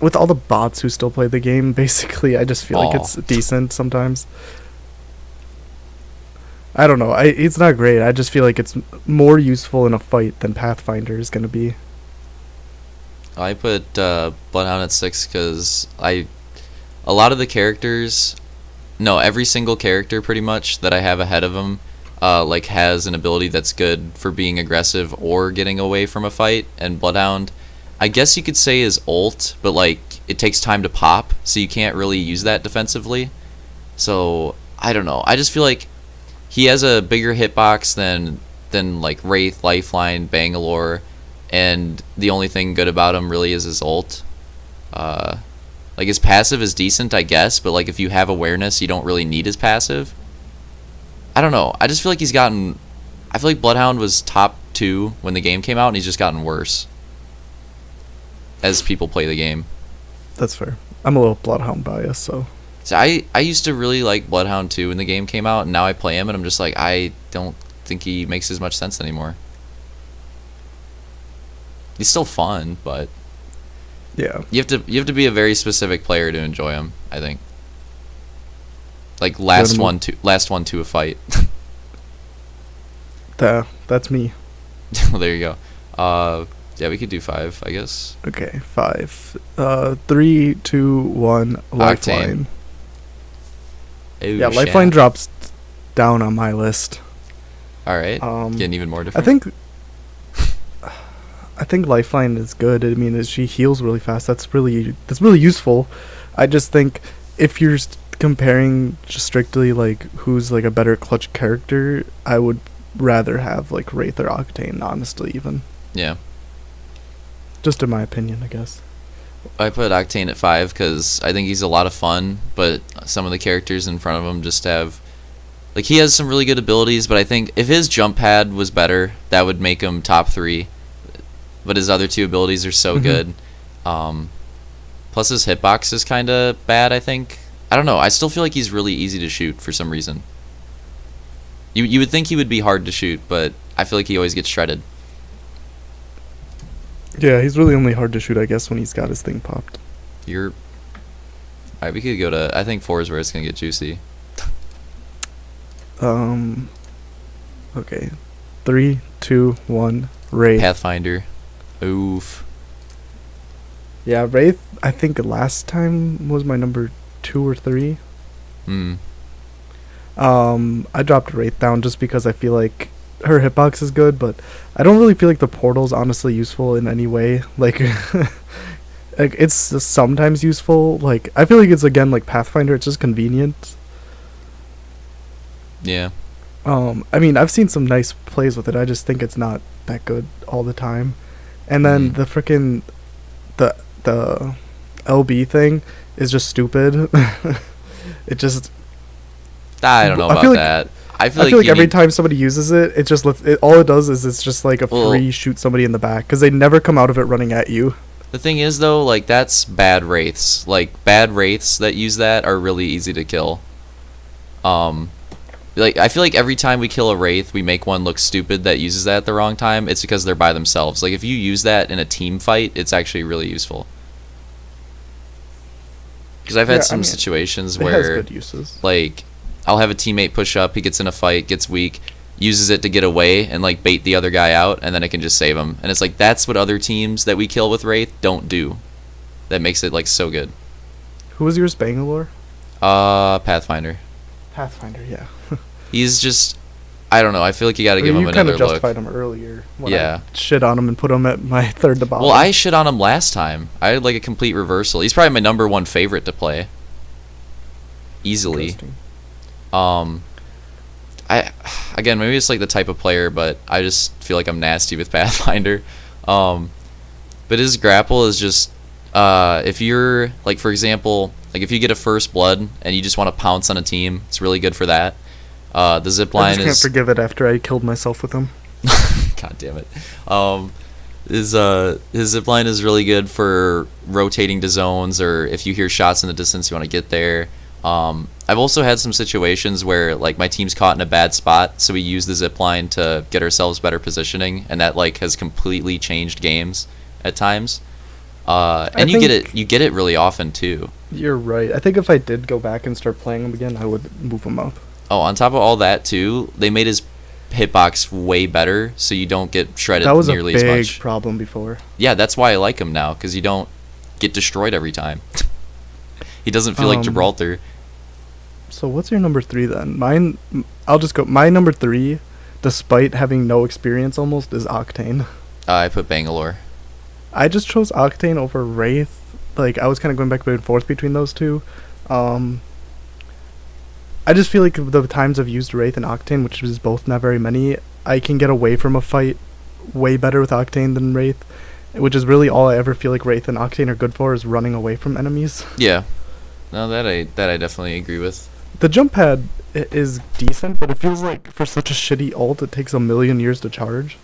with all the bots who still play the game, basically, I just feel like it's decent sometimes. I don't know. It's not great. I just feel like it's more useful in a fight than Pathfinder is going to be. I put Bloodhound at 6 because a lot of the characters, no, every single character pretty much that I have ahead of him, like has an ability that's good for being aggressive or getting away from a fight. And Bloodhound, I guess you could say is ult, but like it takes time to pop, so you can't really use that defensively. So I don't know. I just feel like he has a bigger hitbox than like Wraith, Lifeline, Bangalore, and the only thing good about him really is his ult. Like his passive is decent, I guess, but like if you have awareness, you don't really need his passive. I don't know. I just feel like he's gotten. I feel like Bloodhound was top 2 when the game came out, and he's just gotten worse as people play the game. That's fair. I'm a little Bloodhound biased, so. So I used to really like Bloodhound 2 when the game came out, and now I play him, and I'm just like, I don't think he makes as much sense anymore. He's still fun, but Yeah. you have to be a very specific player to enjoy him, I think. Like last one to a fight. That's me. Well, there you go. Yeah, we could do 5, I guess. Okay, 5. 3, 2, 1. Lifeline. Ooh, Yeah, Lifeline drops down on my list. All right. Getting even more I different. think Lifeline is good. I mean, she heals really fast. That's really useful. I just think if you're comparing just strictly like who's like a better clutch character, I would rather have like Wraith or Octane, honestly, even. Yeah. Just in my opinion, I guess. I put Octane at 5 because I think he's a lot of fun, but some of the characters in front of him just have... Like, he has some really good abilities, but I think if his jump pad was better, that would make him top 3. But his other 2 abilities are so good. Plus his hitbox is kind of bad, I think. I don't know. I still feel like he's really easy to shoot for some reason. You would think he would be hard to shoot, but I feel like he always gets shredded. Yeah, he's really only hard to shoot, I guess, when he's got his thing popped. Alright, we could go to... I think 4 is where it's going to get juicy. Okay. 3, 2, 1. Wraith. Pathfinder. Oof. Yeah, Wraith, I think last time was my number 2 or 3. I dropped Wraith down just because I feel like her hitbox is good, but I don't really feel like the portal's honestly useful in any way. Like, like it's sometimes useful. Like, I feel like it's, again, like Pathfinder, it's just convenient. Yeah. I mean, I've seen some nice plays with it. I just think it's not that good all the time. And then the frickin' the LB thing is just stupid. It just... I don't know about that. I feel like every time somebody uses it, it just all it does is it's just like a free shoot somebody in the back, because they never come out of it running at you. The thing is, though, like, that's bad wraiths. Like, bad wraiths that use that are really easy to kill. Like, I feel like every time we kill a wraith, we make one look stupid that uses that at the wrong time. It's because they're by themselves. Like, if you use that in a team fight, it's actually really useful. Because I've had some situations where, has good uses. Like, I'll have a teammate push up, he gets in a fight, gets weak, uses it to get away and like bait the other guy out, and then it can just save him. And it's like, that's what other teams that we kill with Wraith don't do. That makes it like so good. Who was yours, Bangalore? Pathfinder. Pathfinder, yeah. He's just, I don't know, I feel like you gotta give him another look. You kind of justified him earlier when I shit on him and put him at my third to bottom. Well, I shit on him last time. I had like a complete reversal. He's probably my number 1 favorite to play. Easily. Again, maybe it's like the type of player, but I just feel like I'm nasty with Pathfinder. But his grapple is just, if you're, like, for example, like if you get a first blood and you just want to pounce on a team, it's really good for that. The zip line I just can't forgive it after I killed myself with him. God damn it. His zip line is really good for rotating to zones, or if you hear shots in the distance, you want to get there. I've also had some situations where like my team's caught in a bad spot, so we use the zip line to get ourselves better positioning, and that like has completely changed games at times. And you get it really often too. You're right. I think if I did go back and start playing him again, I would move him up. Oh, on top of all that too, they made his hitbox way better, so you don't get shredded nearly as much. That was a big problem before. Yeah, that's why I like him now, because you don't get destroyed every time. He doesn't feel like Gibraltar. So what's your number 3 then? I'll just go. My number 3, despite having no experience almost, is Octane. I put Bangalore. I just chose Octane over Wraith. Like, I was kind of going back and forth between those two. I just feel like the times I've used Wraith and Octane, which is both not very many, I can get away from a fight way better with Octane than Wraith, which is really all I ever feel like Wraith and Octane are good for is running away from enemies. Yeah. No, that I definitely agree with. The jump pad is decent, but it feels like for such a shitty ult, it takes a million years to charge.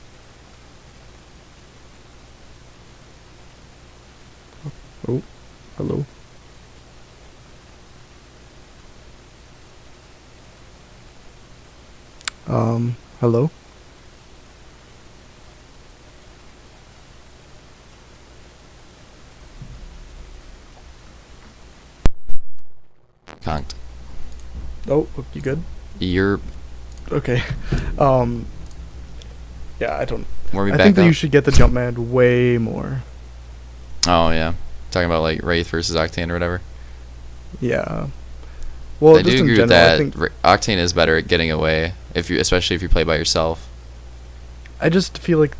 Oh, hello. Hello? Conked. Oh, you good? You're Okay. Yeah, I don't. warm me I back think that up. you should get the jump pad way more. Oh yeah, talking about like Wraith versus Octane or whatever. Yeah. Well, I just do in agree general, with I that. think Octane is better at getting away especially if you play by yourself. I just feel like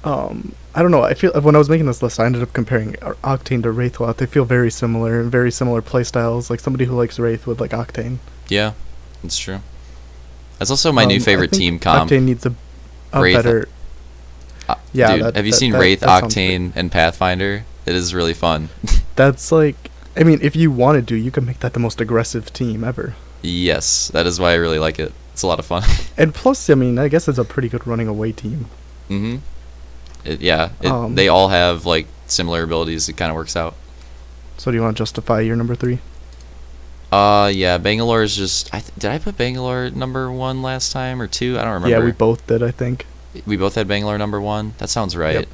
I don't know. I feel when I was making this list, I ended up comparing Octane to Wraith a lot. They feel very similar and very similar playstyles. Like somebody who likes Wraith would like Octane. Yeah, that's true. That's also my new I favorite think team comp. Octane needs a Wraith. better. Yeah, dude, have you seen Wraith, Octane, and Pathfinder? It is really fun. That's like, I mean, if you wanted to, you could make that the most aggressive team ever. Yes, that is why I really like it. It's a lot of fun. And plus, I mean, I guess it's a pretty good running away team. Mm-hmm. They all have like similar abilities. It kind of works out. So do you want to justify your number 3? Yeah, Bangalore is just. Did I put Bangalore number 1 last time or 2? I don't remember. Yeah, we both did, I think. We both had Bangalore number 1. That sounds right. Yep.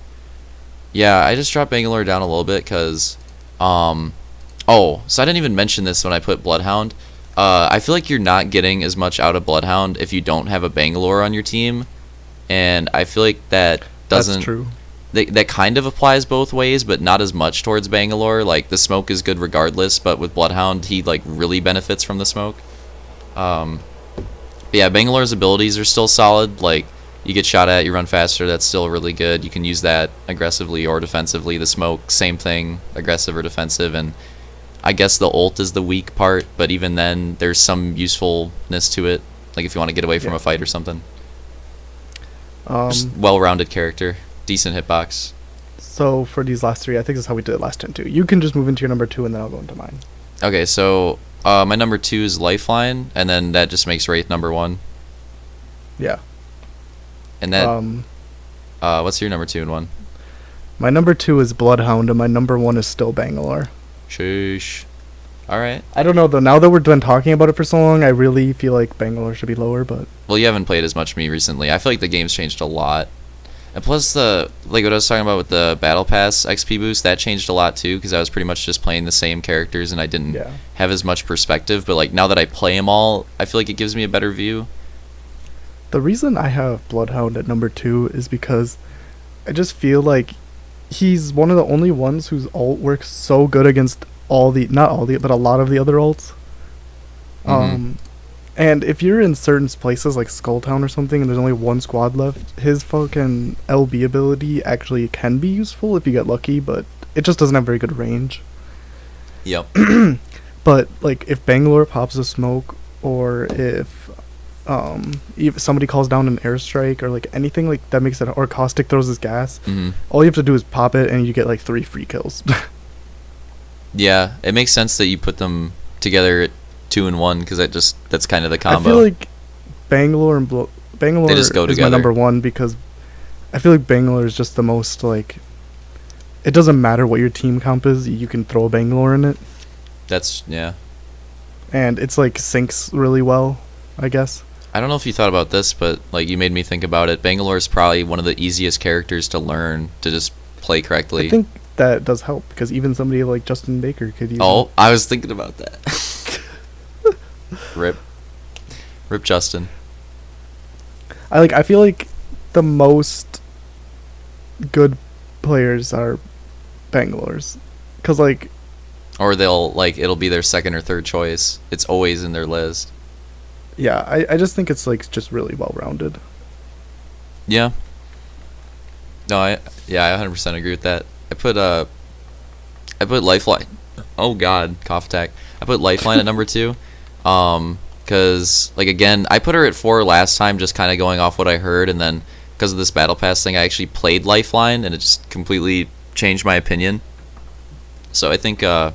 Yeah, I just dropped Bangalore down a little bit because, so I didn't even mention this when I put Bloodhound. I feel like you're not getting as much out of Bloodhound if you don't have a Bangalore on your team, and I feel like that doesn't. That's true. That kind of applies both ways, but not as much towards Bangalore. Like the smoke is good regardless, but with Bloodhound, he like really benefits from the smoke. But yeah, Bangalore's abilities are still solid. Like you get shot at, you run faster. That's still really good. You can use that aggressively or defensively. The smoke, same thing, aggressive or defensive. And I guess the ult is the weak part, but even then, there's some usefulness to it. Like if you want to get away from a fight or something. Just well-rounded character. Decent hitbox. So for these last 3, I think this is how we did it last time too. You can just move into your number 2 and then I'll go into mine. Okay, so my number 2 is Lifeline, and then that just makes Wraith number 1. Yeah. And that, what's your number 2 and 1? My number 2 is Bloodhound and my number 1 is still Bangalore. Sheesh. Alright. I don't know though, now that we're done talking about it for so long, I really feel like Bangalore should be lower, but... Well, you haven't played as much me recently. I feel like the game's changed a lot. And plus like what I was talking about with the Battle Pass XP boost, that changed a lot too, because I was pretty much just playing the same characters and I didn't have as much perspective. But like now that I play them all, I feel like it gives me a better view. The reason I have Bloodhound at number 2 is because I just feel like he's one of the only ones whose ult works so good against not all the, but a lot of the other ults. Mm-hmm. And if you're in certain places like Skulltown or something and there's only one squad left, his fucking LB ability actually can be useful if you get lucky, but it just doesn't have very good range. Yep. But like if Bangalore pops a smoke, or if somebody calls down an airstrike, or like anything like that makes it, or Caustic throws his gas, all you have to do is pop it and you get like 3 free kills. Yeah, it makes sense that you put them together at 2 and 1 because that's kind of the combo. I feel like Bangalore and Bangalore they just go is together. my number 1 because I feel like Bangalore is just the most like, it doesn't matter what your team comp is, you can throw a Bangalore in it. Yeah. And it's like syncs really well, I guess. I don't know if you thought about this, but like you made me think about it. Bangalore is probably one of the easiest characters to learn to just play correctly. I think that does help because even somebody like Justin Baker could use Oh, it. I was thinking about that. Rip Justin. I feel like the most good players are Bangalore's, cause like, or it'll be their second or third choice. It's always in their list. Yeah, I just think it's like just really well rounded. Yeah. No, I 100% agree with that. I put Lifeline. Oh God, cough attack. I put Lifeline at number 2. Because like again, I put her at 4 last time, just kind of going off what I heard, and then because of this battle pass thing, I actually played Lifeline, and it just completely changed my opinion. So I think her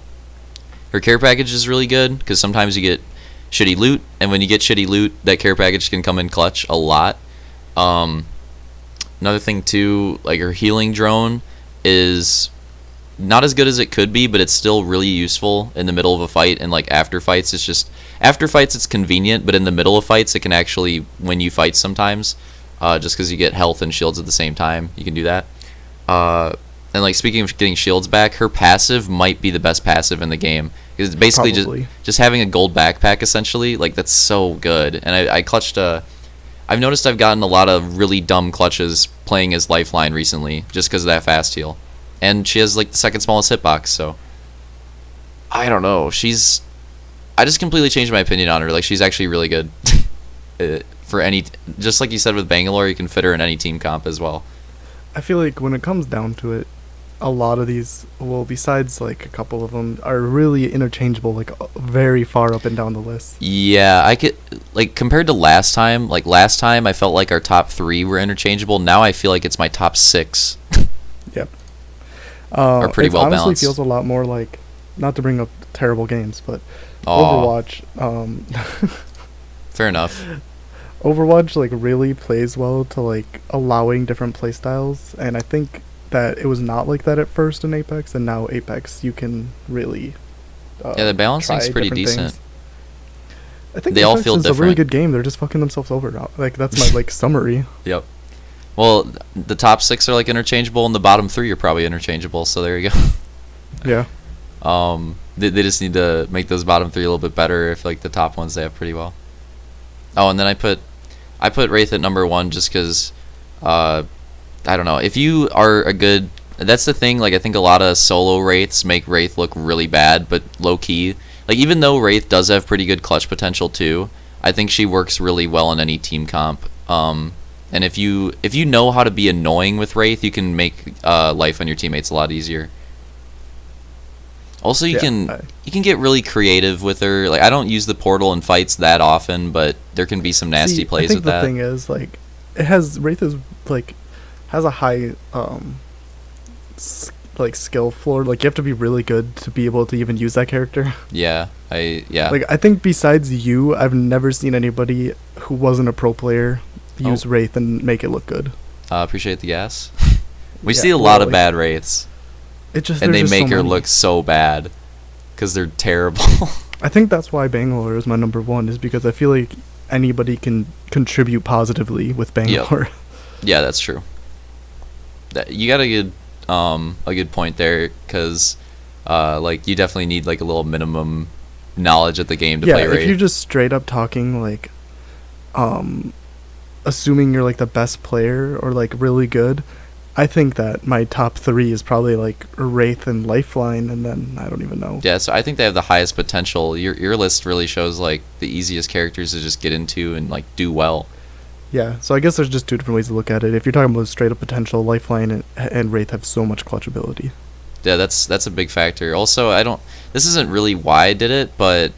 care package is really good, because sometimes you get shitty loot, and when you get shitty loot, that care package can come in clutch a lot. Another thing too, like her healing drone is not as good as it could be, but it's still really useful in the middle of a fight, and like after fights it's convenient, but in the middle of fights it can actually win you fights sometimes, just because you get health and shields at the same time. You can do that. And like speaking of getting shields back, her passive might be the best passive in the game. It's basically just having a gold backpack essentially. Like that's so good. And I clutched I've noticed I've gotten a lot of really dumb clutches playing as Lifeline recently, just because of that fast heal. And she has like the second smallest hitbox, so I don't know. I just completely changed my opinion on her. Like she's actually really good for any. Just like you said with Bangalore, you can fit her in any team comp as well. I feel like when it comes down to it, a lot of these, well, besides like a couple of them, are really interchangeable, like very far up and down the list. Yeah, I could, like, compared to last time, I felt like our top 3 were interchangeable. Now I feel like it's my top 6. Yep. Are pretty well balanced. It honestly feels a lot more like, not to bring up terrible games, but Overwatch. Fair enough. Overwatch like really plays well to like allowing different playstyles, and I think that it was not like that at first in Apex, and now Apex you can really yeah, the balancing's pretty decent. Things. I think they Apex all feel is different. a really good game. They're just fucking themselves over now. Like that's my like summary. Yep. Well, the top 6 are like interchangeable, and the bottom 3 are probably interchangeable. So there you go. Yeah. They just need to make those bottom 3 a little bit better. If like the top ones they have pretty well. Oh, and then I put Wraith at number 1 just because, I don't know. If you are a good... That's the thing, like, I think a lot of solo Wraiths make Wraith look really bad, but low-key. Like, even though Wraith does have pretty good clutch potential, too, I think she works really well in any team comp. And if you know how to be annoying with Wraith, you can make life on your teammates a lot easier. Also, you can get really creative with her. Like, I don't use the portal in fights that often, but there can be some nasty plays with that. I think the thing is, like, Wraith is like has a high like skill floor. Like you have to be really good to be able to even use that character. Yeah. Like I think besides you, I've never seen anybody who wasn't a pro player use Wraith and make it look good. Appreciate the gas. We see a lot of bad Wraiths. And they make her look so bad because they're terrible. I think that's why Bangalore is my number 1, is because I feel like anybody can contribute positively with Bangalore. Yep. Yeah, that's true. You got a good point there, because like you definitely need like a little minimum knowledge of the game to play Wraith. If you're just straight up talking like assuming you're like the best player or like really good, I think that my top 3 is probably like Wraith and Lifeline, and then I don't even know. Yeah, so I think they have the highest potential. Your list really shows like the easiest characters to just get into and like do well. Yeah, so I guess there's just 2 different ways to look at it. If you're talking about straight up potential, Lifeline and Wraith have so much clutch ability. Yeah, that's a big factor. Also, this isn't really why I did it, but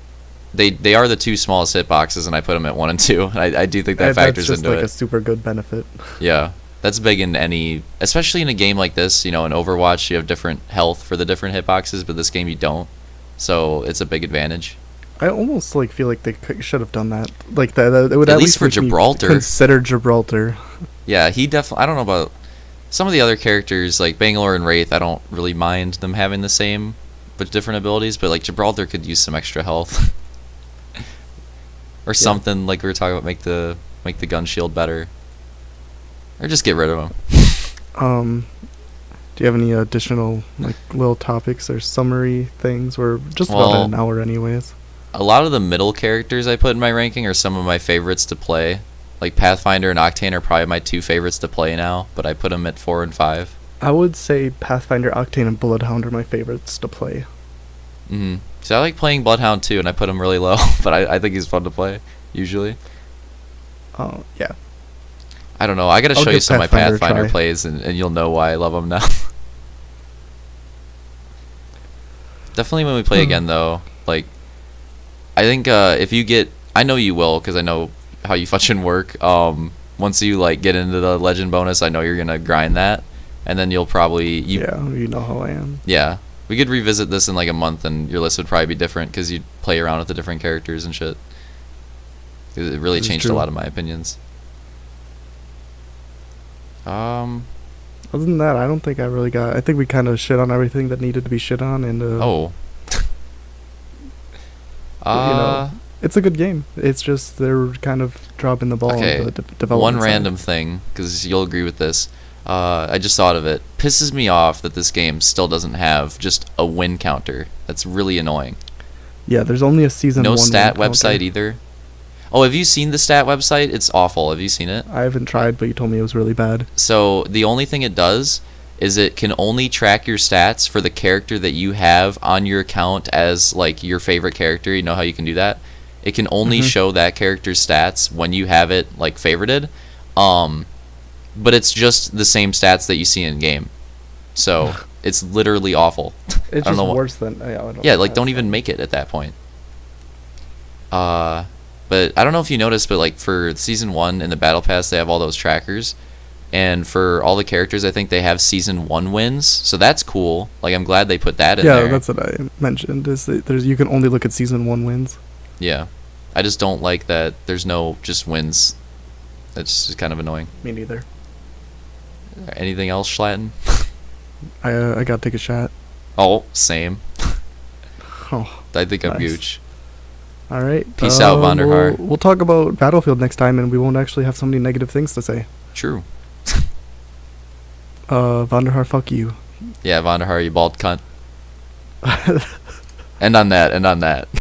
they are the 2 smallest hitboxes, and I put them at 1 and 2. I do think that factors into it. That's just like a super good benefit. Yeah. That's big in any, especially in a game like this. You know, in Overwatch, you have different health for the different hitboxes, but this game you don't. So it's a big advantage. I almost like feel like they should have done that. Like that, it would at least for Gibraltar. Consider Gibraltar. Yeah, he definitely. I don't know about some of the other characters like Bangalore and Wraith. I don't really mind them having the same but different abilities. But like Gibraltar could use some extra health or something. Like we were talking about, make the gun shield better. Or just get rid of them. Do you have any additional like little topics or summary things? We're just about at an hour anyways. A lot of the middle characters I put in my ranking are some of my favorites to play. Like Pathfinder and Octane are probably my 2 favorites to play now, but I put them at 4 and 5. I would say Pathfinder, Octane, and Bloodhound are my favorites to play. So I like playing Bloodhound too, and I put him really low, but I think he's fun to play, usually. Oh, yeah. I don't know. I gotta show you some of my Pathfinder plays, and you'll know why I love them now. Definitely when we play again, though. Like, I think if you get... I know you will, because I know how you fucking work. once you like get into the legend bonus, I know you're gonna grind that, and then you'll probably Yeah, you know how I am. yeah. We could revisit this in like a month, and your list would probably be different because you'd play around with the different characters and shit. It really This is changed a true. lot of my opinions. Other than that, I don't think I really got. I think we kind of shit on everything that needed to be shit on, and Oh. you know, it's a good game. It's just they're kind of dropping the ball Okay, on the development one side. random thing, because you'll agree with this. I just thought of it. Pisses me off that this game still doesn't have just a win counter. That's really annoying. Yeah, there's only a season. No one stat win website counter. either. Oh, have you seen the stat website? It's awful. Have you seen it? I haven't tried, but you told me it was really bad. So the only thing it does is it can only track your stats for the character that you have on your account as like your favorite character. You know how you can do that? It can only show that character's stats when you have it like favorited. But it's just the same stats that you see in game. So it's literally awful. It's I don't just know what- worse than I don't Yeah, know. like don't even make it at that point. But I don't know if you noticed, but like for season 1 in the battle pass, they have all those trackers, and for all the characters, I think they have season 1 wins. So that's cool. Like I'm glad they put that in Yeah, there. that's what I mentioned. Is that there's you can only look at season 1 wins. Yeah, I just don't like that. There's no just wins. That's just kind of annoying. Me neither. Anything else, Schlatten? I gotta take a shot. Oh, same. Oh, I think I'm Nice. gooch. all right. Peace out, Vonderhaar. We'll talk about Battlefield next time, and we won't actually have so many negative things to say. True. Vonderhaar, fuck you. Yeah, Vonderhaar, you bald cunt. End on that.